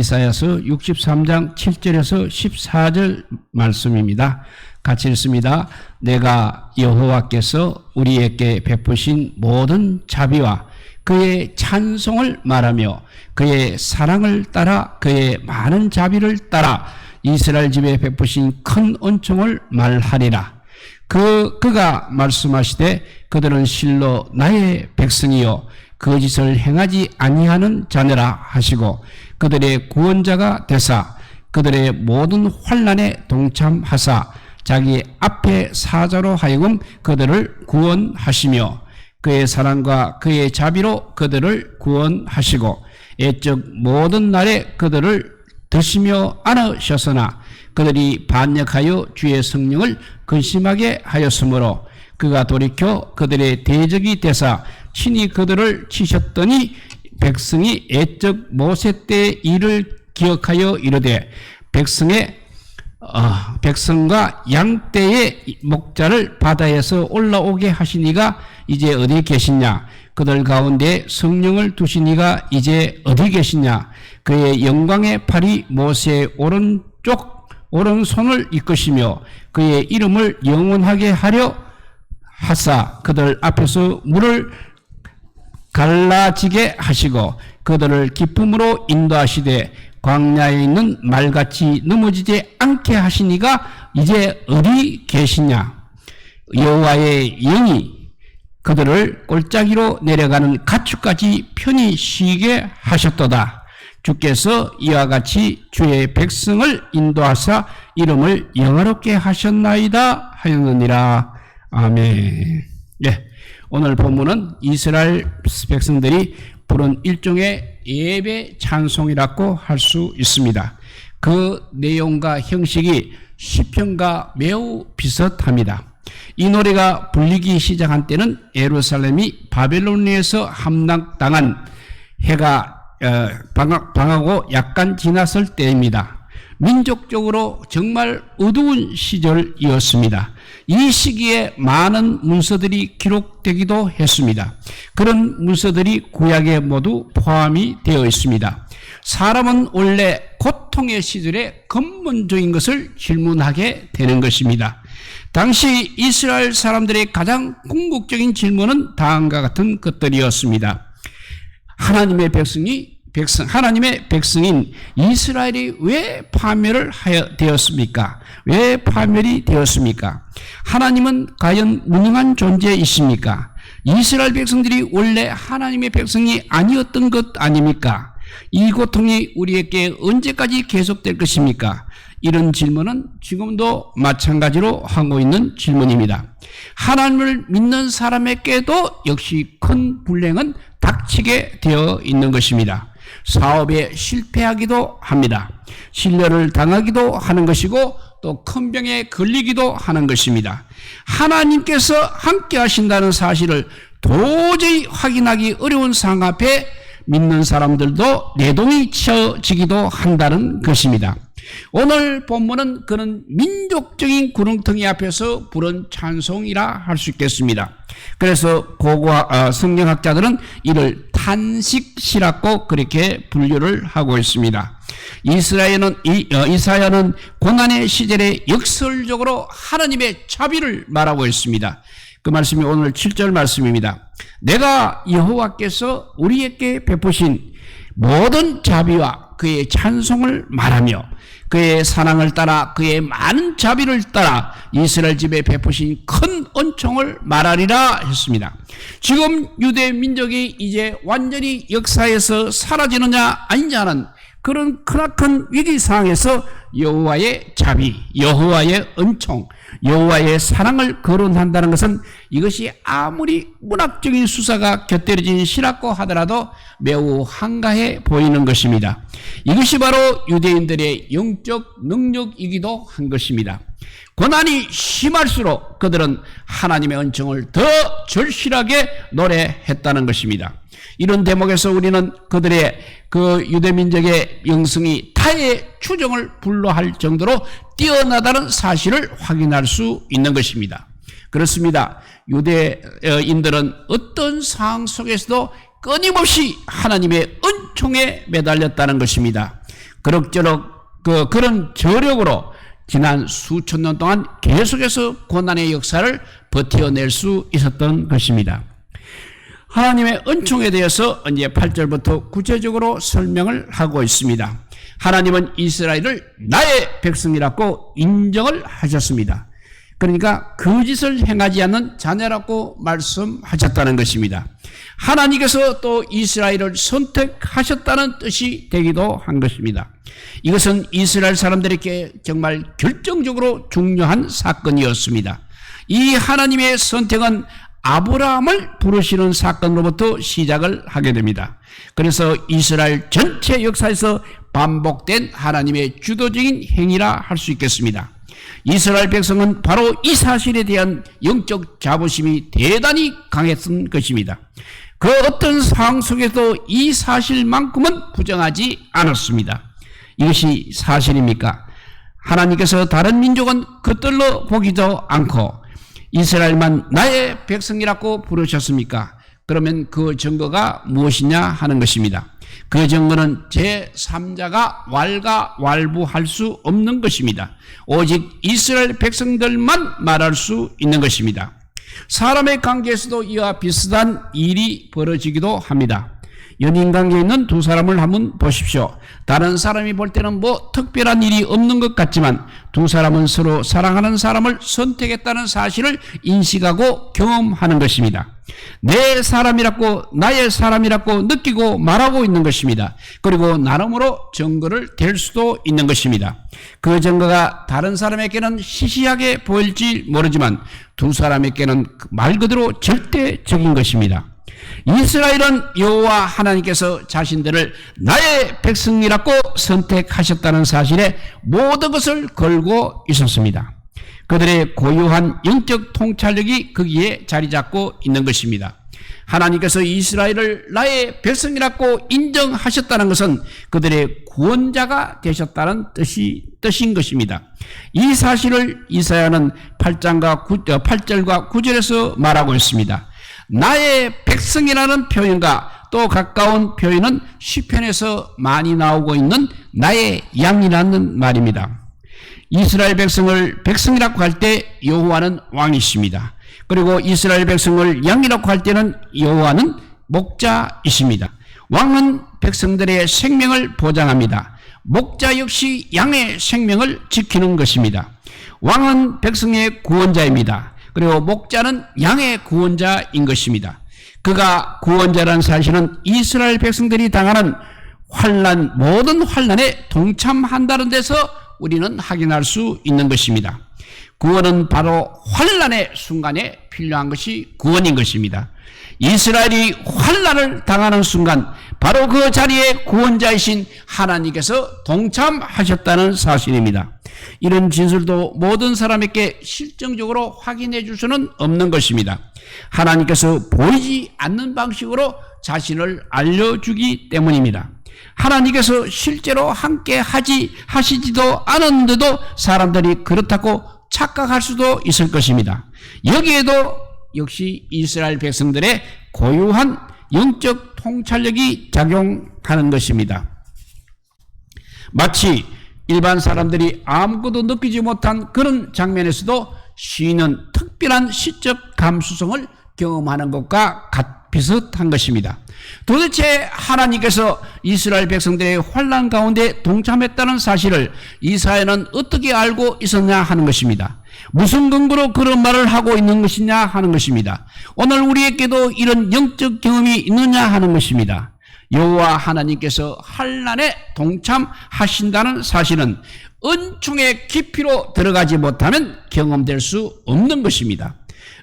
이사야서 63장 7절에서 14절 말씀입니다. 같이 읽습니다. 내가 여호와께서 우리에게 베푸신 모든 자비와 그의 찬송을 말하며 그의 사랑을 따라 그의 많은 자비를 따라 이스라엘 집에 베푸신 큰 은총을 말하리라. 그가 말씀하시되 그들은 실로 나의 백성이요 거짓을 행하지 아니하는 자녀라 하시고 그들의 구원자가 되사 그들의 모든 환난에 동참하사 자기 앞에 사자로 하여금 그들을 구원하시며 그의 사랑과 그의 자비로 그들을 구원하시고 애적 모든 날에 그들을 드시며 안으셨으나 그들이 반역하여 주의 성령을 근심하게 하였으므로 그가 돌이켜 그들의 대적이 되사 친히 그들을 치셨더니 백성이 애적 모세 때의 일을 기억하여 이르되 백성과 양 떼의 목자를 바다에서 올라오게 하시니가 이제 어디 계시냐? 그들 가운데 성령을 두시니가 이제 어디 계시냐? 그의 영광의 팔이 모세의 오른손을 이끄시며 그의 이름을 영원하게 하려 하사 그들 앞에서 물을 갈라지게 하시고 그들을 기쁨으로 인도하시되 광야에 있는 말같이 넘어지지 않게 하시니가 이제 어디 계시냐? 여호와의 영이 그들을 골짜기로 내려가는 가축까지 편히 쉬게 하셨도다. 주께서 이와 같이 주의 백성을 인도하사 이름을 영화롭게 하셨나이다 하였느니라. 아멘. 예, 오늘 본문은 이스라엘 백성들이 부른 일종의 예배 찬송이라고 할 수 있습니다. 그 내용과 형식이 시편과 매우 비슷합니다. 이 노래가 불리기 시작한 때는 예루살렘이 바벨론에서 함락당한 해가 방하고 약간 지났을 때입니다. 민족적으로 정말 어두운 시절이었습니다. 이 시기에 많은 문서들이 기록되기도 했습니다. 그런 문서들이 구약에 모두 포함이 되어 있습니다. 사람은 원래 고통의 시절에 근본적인 것을 질문하게 되는 것입니다. 당시 이스라엘 사람들의 가장 궁극적인 질문은 다음과 같은 것들이었습니다. 하나님의 백성인 이스라엘이 왜 파멸을 되었습니까? 왜 파멸이 되었습니까? 하나님은 과연 무능한 존재이십니까? 이스라엘 백성들이 원래 하나님의 백성이 아니었던 것 아닙니까? 이 고통이 우리에게 언제까지 계속될 것입니까? 이런 질문은 지금도 마찬가지로 하고 있는 질문입니다. 하나님을 믿는 사람에게도 역시 큰 불행은 닥치게 되어 있는 것입니다. 사업에 실패하기도 합니다. 신뢰를 당하기도 하는 것이고 또 큰 병에 걸리기도 하는 것입니다. 하나님께서 함께 하신다는 사실을 도저히 확인하기 어려운 상황 앞에 믿는 사람들도 내동이 치어지기도 한다는 것입니다. 오늘 본문은 그런 민족적인 구렁텅이 앞에서 부른 찬송이라 할 수 있겠습니다. 그래서 성경학자들은 이를 탄식시라고 그렇게 분류를 하고 있습니다. 이사야는 고난의 시절에 역설적으로 하나님의 자비를 말하고 있습니다. 그 말씀이 오늘 7절 말씀입니다. 내가 여호와께서 우리에게 베푸신 모든 자비와 그의 찬송을 말하며 그의 사랑을 따라 그의 많은 자비를 따라 이스라엘 집에 베푸신 큰 은총을 말하리라 했습니다. 지금 유대 민족이 이제 완전히 역사에서 사라지느냐 아니냐는 그런 크나큰 위기 상황에서 여호와의 자비, 여호와의 은총, 여호와의 사랑을 거론한다는 것은 이것이 아무리 문학적인 수사가 곁들여진 시라고 하더라도 매우 한가해 보이는 것입니다. 이것이 바로 유대인들의 영적 능력이기도 한 것입니다. 고난이 심할수록 그들은 하나님의 은총을 더 절실하게 노래했다는 것입니다. 이런 대목에서 우리는 그들의 그 유대민족의 영성이 타의 추정을 불허할 정도로 뛰어나다는 사실을 확인할 수 있는 것입니다. 그렇습니다. 유대인들은 어떤 상황 속에서도 끊임없이 하나님의 은총에 매달렸다는 것입니다. 그럭저럭 그런 저력으로 지난 수천 년 동안 계속해서 고난의 역사를 버텨낼 수 있었던 것입니다. 하나님의 은총에 대해서 이제 8절부터 구체적으로 설명을 하고 있습니다. 하나님은 이스라엘을 나의 백성이라고 인정을 하셨습니다. 그러니까 거짓을 행하지 않는 자녀라고 말씀하셨다는 것입니다. 하나님께서 또 이스라엘을 선택하셨다는 뜻이 되기도 한 것입니다. 이것은 이스라엘 사람들에게 정말 결정적으로 중요한 사건이었습니다. 이 하나님의 선택은 아브라함을 부르시는 사건으로부터 시작을 하게 됩니다. 그래서 이스라엘 전체 역사에서 반복된 하나님의 주도적인 행위라 할 수 있겠습니다. 이스라엘 백성은 바로 이 사실에 대한 영적 자부심이 대단히 강했던 것입니다. 그 어떤 상황 속에도 이 사실만큼은 부정하지 않았습니다. 이것이 사실입니까? 하나님께서 다른 민족은 그들로 보기도 않고 이스라엘만 나의 백성이라고 부르셨습니까? 그러면 그 증거가 무엇이냐 하는 것입니다. 그 증거는 제3자가 왈가왈부할 수 없는 것입니다. 오직 이스라엘 백성들만 말할 수 있는 것입니다. 사람의 관계에서도 이와 비슷한 일이 벌어지기도 합니다. 연인 관계에 있는 두 사람을 한번 보십시오. 다른 사람이 볼 때는 뭐 특별한 일이 없는 것 같지만 두 사람은 서로 사랑하는 사람을 선택했다는 사실을 인식하고 경험하는 것입니다. 내 사람이라고 나의 사람이라고 느끼고 말하고 있는 것입니다. 그리고 나름으로 증거를 댈 수도 있는 것입니다. 그 증거가 다른 사람에게는 시시하게 보일지 모르지만 두 사람에게는 말 그대로 절대적인 것입니다. 이스라엘은 여호와 하나님께서 자신들을 나의 백성이라고 선택하셨다는 사실에 모든 것을 걸고 있었습니다. 그들의 고유한 영적 통찰력이 거기에 자리 잡고 있는 것입니다. 하나님께서 이스라엘을 나의 백성이라고 인정하셨다는 것은 그들의 구원자가 되셨다는 뜻인 것입니다. 이 사실을 이사야는 8절과 9절에서 말하고 있습니다. 나의 백성이라는 표현과 또 가까운 표현은 시편에서 많이 나오고 있는 나의 양이라는 말입니다. 이스라엘 백성을 백성이라고 할 때 여호와는 왕이십니다. 그리고 이스라엘 백성을 양이라고 할 때는 여호와는 목자이십니다. 왕은 백성들의 생명을 보장합니다. 목자 역시 양의 생명을 지키는 것입니다. 왕은 백성의 구원자입니다. 그리고 목자는 양의 구원자인 것입니다. 그가 구원자라는 사실은 이스라엘 백성들이 당하는 모든 환난에 동참한다는 데서 우리는 확인할 수 있는 것입니다. 구원은 바로 환난의 순간에 필요한 것이 구원인 것입니다. 이스라엘이 환난을 당하는 순간 바로 그 자리에 구원자이신 하나님께서 동참하셨다는 사실입니다. 이런 진술도 모든 사람에게 실정적으로 확인해 줄 수는 없는 것입니다. 하나님께서 보이지 않는 방식으로 자신을 알려주기 때문입니다. 하나님께서 실제로 함께 하시지도 않았는데도 사람들이 그렇다고 착각할 수도 있을 것입니다. 여기에도 역시 이스라엘 백성들의 고유한 영적 통찰력이 작용하는 것입니다. 마치 일반 사람들이 아무것도 느끼지 못한 그런 장면에서도 시인은 특별한 시적 감수성을 경험하는 것과 비슷한 것입니다. 도대체 하나님께서 이스라엘 백성들의 환난 가운데 동참했다는 사실을 이사야는 어떻게 알고 있었냐 하는 것입니다. 무슨 근거로 그런 말을 하고 있는 것이냐 하는 것입니다. 오늘 우리에게도 이런 영적 경험이 있느냐 하는 것입니다. 여호와 하나님께서 환난에 동참하신다는 사실은 은총의 깊이로 들어가지 못하면 경험될 수 없는 것입니다.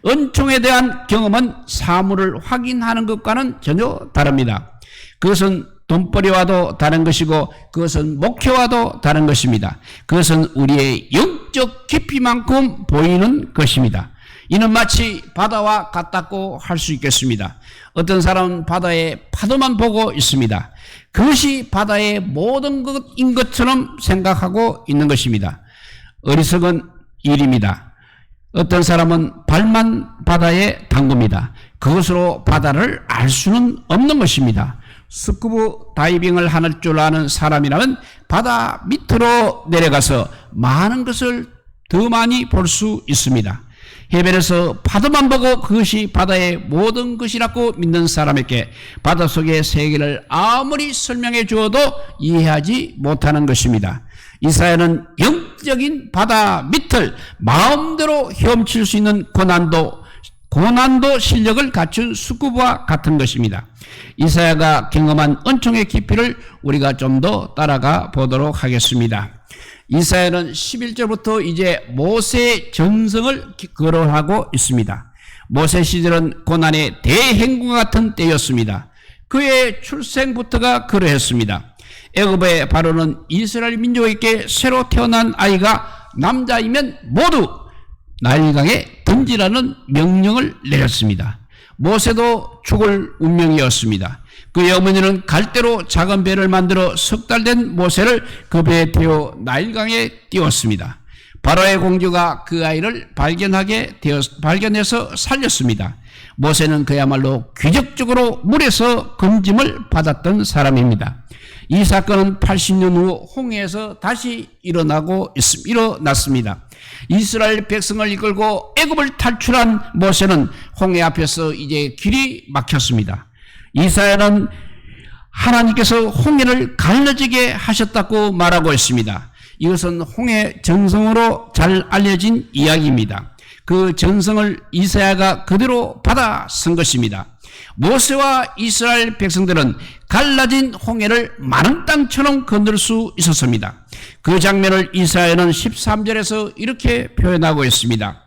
은총에 대한 경험은 사물을 확인하는 것과는 전혀 다릅니다. 그것은 돈벌이와도 다른 것이고 그것은 목표와도 다른 것입니다. 그것은 우리의 영적 깊이만큼 보이는 것입니다. 이는 마치 바다와 같다고 할 수 있겠습니다. 어떤 사람은 바다의 파도만 보고 있습니다. 그것이 바다의 모든 것인 것처럼 생각하고 있는 것입니다. 어리석은 일입니다. 어떤 사람은 발만 바다에 담굽니다. 그것으로 바다를 알 수는 없는 것입니다. 스쿠버 다이빙을 할 줄 아는 사람이라면 바다 밑으로 내려가서 많은 것을 더 많이 볼 수 있습니다. 해변에서 파도만 보고 그것이 바다의 모든 것이라고 믿는 사람에게 바닷속의 세계를 아무리 설명해 주어도 이해하지 못하는 것입니다. 이사야는 영적인 바다 밑을 마음대로 헤엄칠 수 있는 고난도 실력을 갖춘 스쿠버와 같은 것입니다. 이사야가 경험한 은총의 깊이를 우리가 좀 더 따라가 보도록 하겠습니다. 이사야는 11절부터 이제 모세의 전성을 거론하고 있습니다. 모세 시절은 고난의 대행군과 같은 때였습니다. 그의 출생부터가 그러했습니다. 애굽의 바로는 이스라엘 민족에게 새로 태어난 아이가 남자이면 모두 나일강에 던지라는 명령을 내렸습니다. 모세도 죽을 운명이었습니다. 그의 어머니는 갈대로 작은 배를 만들어 석 달 된 모세를 그 배에 태워 나일강에 띄웠습니다. 바로의 공주가 그 아이를 발견해서 살렸습니다. 모세는 그야말로 기적적으로 물에서 건짐을 받았던 사람입니다. 이 사건은 80년 후 홍해에서 다시 일어났습니다. 이스라엘 백성을 이끌고 애굽을 탈출한 모세는 홍해 앞에서 이제 길이 막혔습니다. 이사야는 하나님께서 홍해를 갈라지게 하셨다고 말하고 있습니다. 이것은 홍해 전성으로 잘 알려진 이야기입니다. 그 전성을 이사야가 그대로 받아 쓴 것입니다. 모세와 이스라엘 백성들은 갈라진 홍해를 마른 땅처럼 건널 수 있었습니다. 그 장면을 이사야는 13절에서 이렇게 표현하고 있습니다.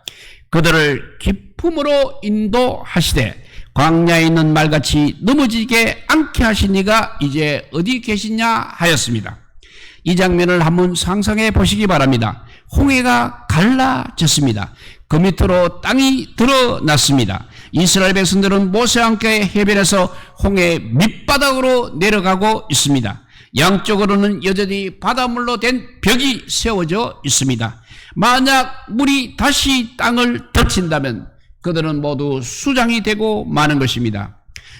그들을 기품으로 인도하시되 광야에 있는 말같이 넘어지게 않게 하신 이가 이제 어디 계시냐 하였습니다. 이 장면을 한번 상상해 보시기 바랍니다. 홍해가 갈라졌습니다. 그 밑으로 땅이 드러났습니다. 이스라엘 백성들은 모세와 함께 해변에서 홍해 밑바닥으로 내려가고 있습니다. 양쪽으로는 여전히 바닷물로 된 벽이 세워져 있습니다. 만약 물이 다시 땅을 덮친다면 그들은 모두 수장이 되고 마는 것입니다.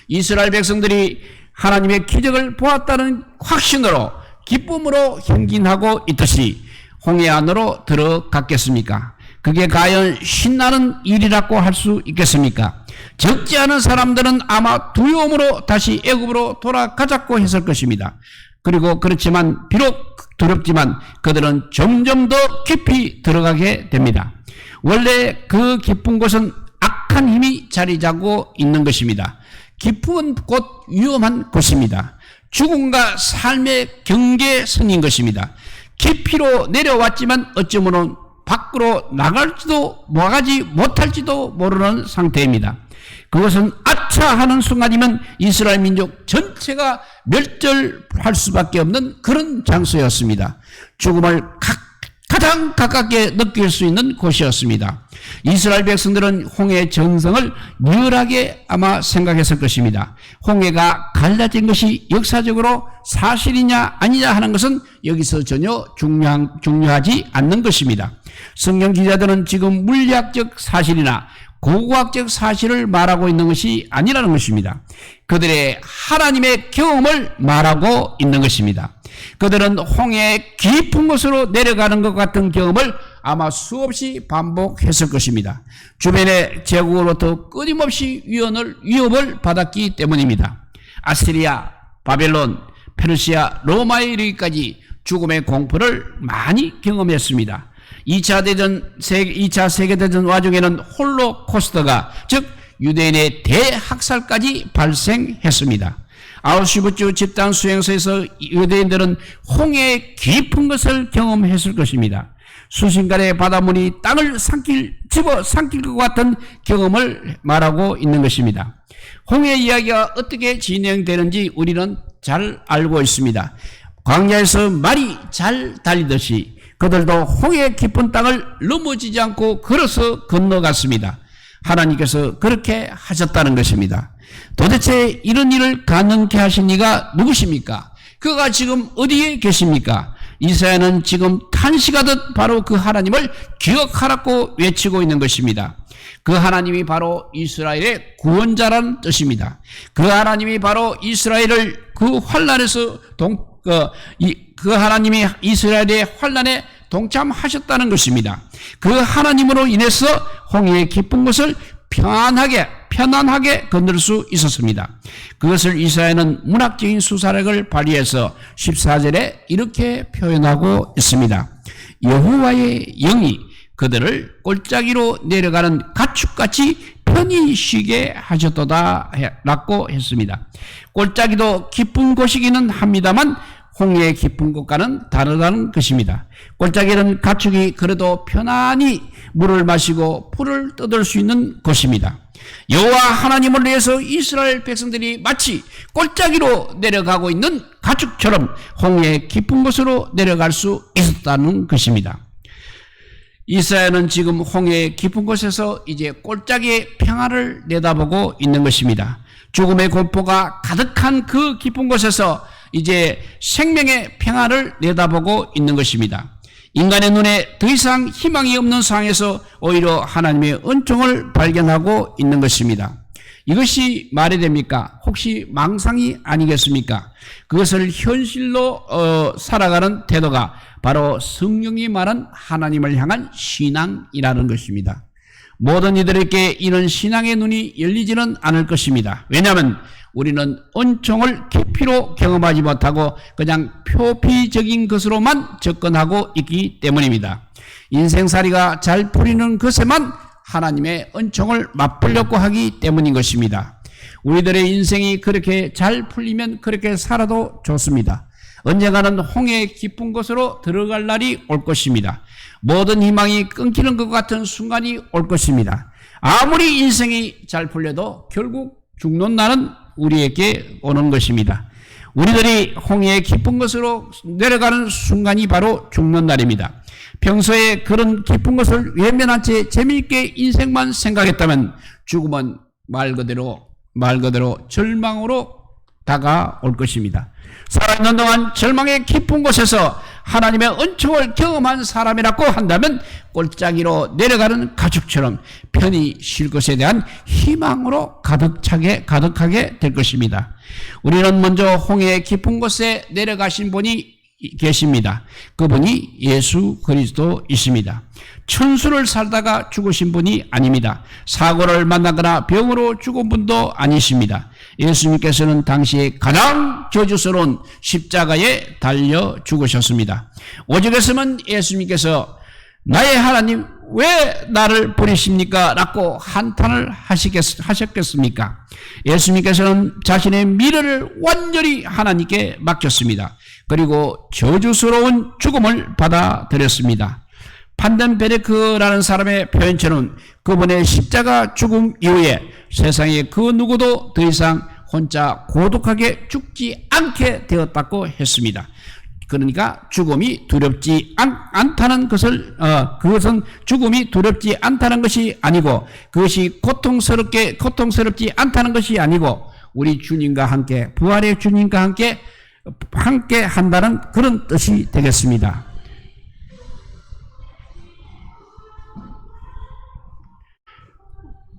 이스라엘 백성들이 하나님의 기적을 보았다는 확신으로 기쁨으로 행진하고 있듯이 홍해 안으로 들어갔겠습니까? 그게 과연 신나는 일이라고 할 수 있겠습니까? 적지 않은 사람들은 아마 두려움으로 다시 애굽으로 돌아가자고 했을 것입니다. 그리고 그렇지만 비록 두렵지만 그들은 점점 더 깊이 들어가게 됩니다. 원래 그 깊은 곳은 악한 힘이 자리 잡고 있는 것입니다. 깊은 곳 위험한 곳입니다. 죽음과 삶의 경계선인 것입니다. 깊이로 내려왔지만 어쩌면 밖으로 나가지 못할지도 모르는 상태입니다. 그것은 아차 하는 순간이면 이스라엘 민족 전체가 멸절할 수밖에 없는 그런 장소였습니다. 죽음을 가장 가깝게 느낄 수 있는 곳이었습니다. 이스라엘 백성들은 홍해의 전성을 리얼하게 아마 생각했을 것입니다. 홍해가 갈라진 것이 역사적으로 사실이냐 아니냐 하는 것은 여기서 전혀 중요하지 않는 것입니다. 성경 기자들은 지금 물리학적 사실이나 고고학적 사실을 말하고 있는 것이 아니라는 것입니다. 그들의 하나님의 경험을 말하고 있는 것입니다. 그들은 홍해의 깊은 곳으로 내려가는 것 같은 경험을 아마 수없이 반복했을 것입니다. 주변의 제국으로부터 끊임없이 위협을 받았기 때문입니다. 아시리아, 바벨론, 페르시아, 로마에 이르기까지 죽음의 공포를 많이 경험했습니다. 2차 세계대전 와중에는 홀로코스트가 즉 유대인의 대학살까지 발생했습니다. 아우슈비츠 집단 수용소에서 유대인들은 홍해의 깊은 것을 경험했을 것입니다. 수신간의 바닷물이 땅을 집어 삼킬 것 같은 경험을 말하고 있는 것입니다. 홍해 이야기가 어떻게 진행되는지 우리는 잘 알고 있습니다. 광야에서 말이 잘 달리듯이 그들도 홍해의 깊은 땅을 넘어지지 않고 걸어서 건너갔습니다. 하나님께서 그렇게 하셨다는 것입니다. 도대체 이런 일을 가능케 하신 이가 누구십니까? 그가 지금 어디에 계십니까? 이사야는 지금 탄식하듯 바로 그 하나님을 기억하라고 외치고 있는 것입니다. 그 하나님이 바로 이스라엘의 구원자라는 뜻입니다. 그 하나님이 바로 이스라엘을 그 환난에서 그 하나님이 이스라엘의 환난에 동참하셨다는 것입니다. 그 하나님으로 인해서 홍해의 깊은 곳을 편안하게 건널 수 있었습니다. 그것을 이사야는 문학적인 수사력을 발휘해서 14절에 이렇게 표현하고 있습니다. 여호와의 영이 그들을 골짜기로 내려가는 가축같이 편히 쉬게 하셨도다 라고 했습니다. 골짜기도 깊은 곳이기는 합니다만 홍해의 깊은 곳과는 다르다는 것입니다. 골짜기는 가축이 그래도 편안히 물을 마시고 풀을 뜯을 수 있는 곳입니다. 여호와 하나님을 위해서 이스라엘 백성들이 마치 골짜기로 내려가고 있는 가축처럼 홍해의 깊은 곳으로 내려갈 수 있었다는 것입니다. 이사야는 지금 홍해의 깊은 곳에서 이제 골짜기의 평화를 내다보고 있는 것입니다. 죽음의 공포가 가득한 그 깊은 곳에서 이제 생명의 평화를 내다보고 있는 것입니다. 인간의 눈에 더 이상 희망이 없는 상황에서 오히려 하나님의 은총을 발견하고 있는 것입니다. 이것이 말이 됩니까? 혹시 망상이 아니겠습니까? 그것을 현실로 살아가는 태도가 바로 성령이 말한 하나님을 향한 신앙이라는 것입니다. 모든 이들에게 이런 신앙의 눈이 열리지는 않을 것입니다. 왜냐하면 우리는 은총을 깊이로 경험하지 못하고 그냥 표피적인 것으로만 접근하고 있기 때문입니다. 인생살이가 잘 풀리는 것에만 하나님의 은총을 맛보려고 하기 때문인 것입니다. 우리들의 인생이 그렇게 잘 풀리면 그렇게 살아도 좋습니다. 언젠가는 홍해의 깊은 곳으로 들어갈 날이 올 것입니다. 모든 희망이 끊기는 것 같은 순간이 올 것입니다. 아무리 인생이 잘 풀려도 결국 죽는 날은 우리에게 오는 것입니다. 우리들이 홍해의 깊은 곳으로 내려가는 순간이 바로 죽는 날입니다. 평소에 그런 깊은 것을 외면한 채 재미있게 인생만 생각했다면 죽음은 말 그대로 절망으로 다가올 것입니다. 살아있는 동안 절망의 깊은 곳에서 하나님의 은총을 경험한 사람이라고 한다면 골짜기로 내려가는 가축처럼 편히 쉴 것에 대한 희망으로 가득하게 될 것입니다. 우리는 먼저 홍해의 깊은 곳에 내려가신 분이 계십니다. 그분이 예수 그리스도이십니다. 천수를 살다가 죽으신 분이 아닙니다. 사고를 만나거나 병으로 죽은 분도 아니십니다. 예수님께서는 당시에 가장 저주스러운 십자가에 달려 죽으셨습니다. 오죽했으면 예수님께서 나의 하나님 왜 나를 버리십니까? 라고 한탄을 하셨겠습니까? 예수님께서는 자신의 미래를 완전히 하나님께 맡겼습니다. 그리고 저주스러운 죽음을 받아들였습니다. 판덴베르크라는 사람의 표현처럼 그분의 십자가 죽음 이후에 세상에 그 누구도 더 이상 혼자 고독하게 죽지 않게 되었다고 했습니다. 그러니까 죽음이 두렵지 않다는 것을 그것은 죽음이 두렵지 않다는 것이 아니고 그것이 고통스럽지 않다는 것이 아니고 우리 주님과 함께 부활의 주님과 함께 한다는 그런 뜻이 되겠습니다.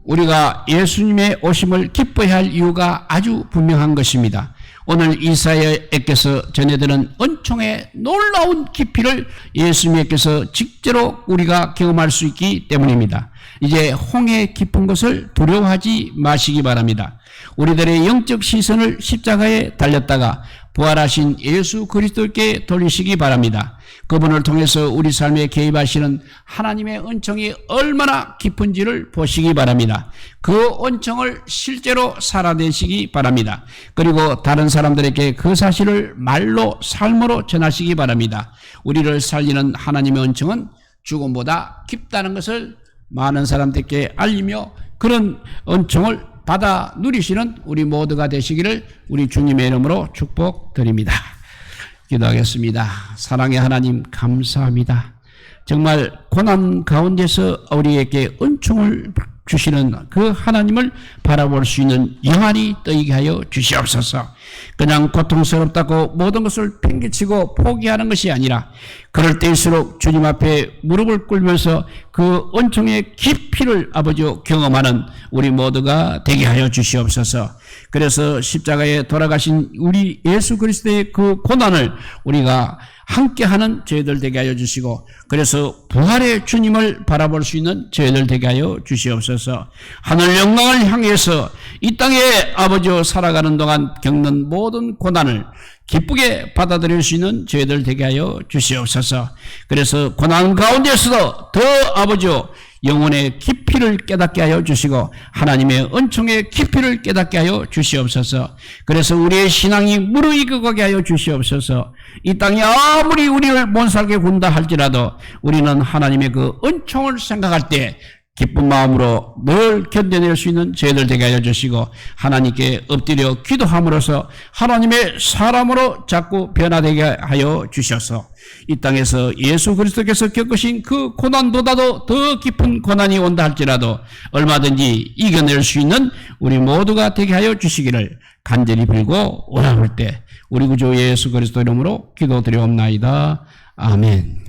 우리가 예수님의 오심을 기뻐해야 할 이유가 아주 분명한 것입니다. 오늘 이사야에게서 전해드린 은총의 놀라운 깊이를 예수님께서 직접 우리가 경험할 수 있기 때문입니다. 이제 홍해 깊은 것을 두려워하지 마시기 바랍니다. 우리들의 영적 시선을 십자가에 달렸다가 부활하신 예수 그리스도께 돌리시기 바랍니다. 그분을 통해서 우리 삶에 개입하시는 하나님의 은총이 얼마나 깊은지를 보시기 바랍니다. 그 은총을 실제로 살아내시기 바랍니다. 그리고 다른 사람들에게 그 사실을 말로 삶으로 전하시기 바랍니다. 우리를 살리는 하나님의 은총은 죽음보다 깊다는 것을 많은 사람들께 알리며 그런 은총을 받아 누리시는 우리 모두가 되시기를 우리 주님의 이름으로 축복드립니다. 기도하겠습니다. 사랑의 하나님 감사합니다. 정말 고난 가운데서 우리에게 은총을 주시는 그 하나님을 바라볼 수 있는 영안이 떠있게 하여 주시옵소서. 그냥 고통스럽다고 모든 것을 팽개치고 포기하는 것이 아니라 그럴 때일수록 주님 앞에 무릎을 꿇으면서 그 은총의 깊이를 아버지여 경험하는 우리 모두가 되게 하여 주시옵소서. 그래서 십자가에 돌아가신 우리 예수 그리스도의 그 고난을 우리가 함께하는 저희들 되게 하여 주시고, 그래서 부활의 주님을 바라볼 수 있는 저희들 되게 하여 주시옵소서. 하늘 영광을 향해서 이 땅에 아버지여 살아가는 동안 겪는 모든 고난을 기쁘게 받아들일 수 있는 저희들 되게 하여 주시옵소서. 그래서 고난 가운데서도 더 아버지여 영혼의 깊이를 깨닫게 하여 주시고 하나님의 은총의 깊이를 깨닫게 하여 주시옵소서. 그래서 우리의 신앙이 무르익어가게 하여 주시옵소서. 이 땅이 아무리 우리를 못 살게 군다 할지라도 우리는 하나님의 그 은총을 생각할 때 기쁜 마음으로 늘 견뎌낼 수 있는 저희들 되게 하여 주시고, 하나님께 엎드려 기도함으로써 하나님의 사람으로 자꾸 변화되게 하여 주셔서 이 땅에서 예수 그리스도께서 겪으신 그 고난보다도 더 깊은 고난이 온다 할지라도 얼마든지 이겨낼 수 있는 우리 모두가 되게 하여 주시기를 간절히 빌고 원하올 때 우리 구주 예수 그리스도 이름으로 기도드리옵나이다. 아멘.